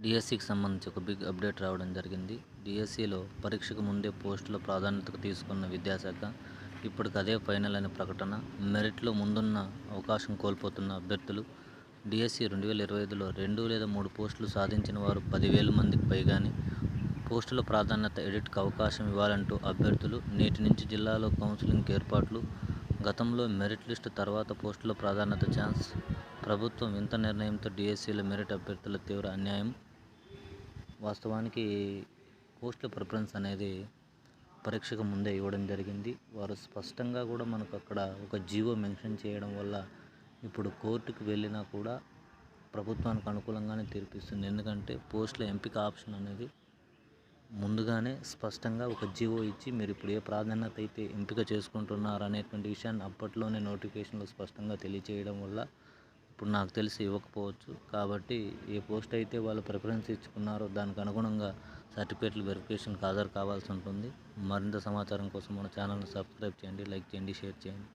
డిఎస్సికి సంబంధించి ఒక బిగ్ అప్డేట్ రావడం జరిగింది. డిఎస్సిలో పరీక్షకు ముందే పోస్టుల ప్రాధాన్యతకు తీసుకున్న విద్యాశాఖ ఇప్పటికి అదే ఫైనల్ అనే ప్రకటన. మెరిట్లో ముందున్న అవకాశం కోల్పోతున్న అభ్యర్థులు. డిఎస్సి 2025లో 2 లేదా 3 పోస్టులు సాధించిన వారు 10,000 మందికి పైగానే. పోస్టుల ప్రాధాన్యత ఎడిట్కి అవకాశం ఇవ్వాలంటూ అభ్యర్థులు. నేటి నుంచి జిల్లాలో కౌన్సిలింగ్ ఏర్పాట్లు. గతంలో మెరిట్ లిస్టు తర్వాత పోస్టుల ప్రాధాన్యత ఛాన్స్. ప్రభుత్వం వింత నిర్ణయంతో డిఎస్సిలో మెరిట్ అభ్యర్థుల తీవ్ర అన్యాయం. వాస్తవానికి పోస్టుల ప్రిఫరెన్స్ అనేది పరీక్షకు ముందే ఇవ్వడం జరిగింది. వారు స్పష్టంగా కూడా మనకు అక్కడ ఒక జీవో మెన్షన్ చేయడం వల్ల ఇప్పుడు కోర్టుకు వెళ్ళినా కూడా ప్రభుత్వానికి అనుకూలంగానే తీర్పిస్తుంది. ఎందుకంటే పోస్టుల ఎంపిక ఆప్షన్ అనేది ముందుగానే స్పష్టంగా ఒక జీవో ఇచ్చి మీరు ఇప్పుడు ఏ ప్రాధాన్యత అయితే ఎంపిక చేసుకుంటున్నారు అనేటువంటి విషయాన్ని అప్పట్లోనే నోటిఫికేషన్లో స్పష్టంగా తెలియచేయడం వల్ల ఇప్పుడు నాకు తెలిసి ఇవ్వకపోవచ్చు. కాబట్టి ఏ పోస్ట్ అయితే వాళ్ళు ప్రిఫరెన్స్ ఇచ్చుకున్నారో దానికి అనుగుణంగా సర్టిఫికేట్లు వెరిఫికేషన్కి హాజరు కావాల్సి ఉంటుంది. మరింత సమాచారం కోసం మన ఛానల్ని సబ్స్క్రైబ్ చేయండి, లైక్ చేయండి, షేర్ చేయండి.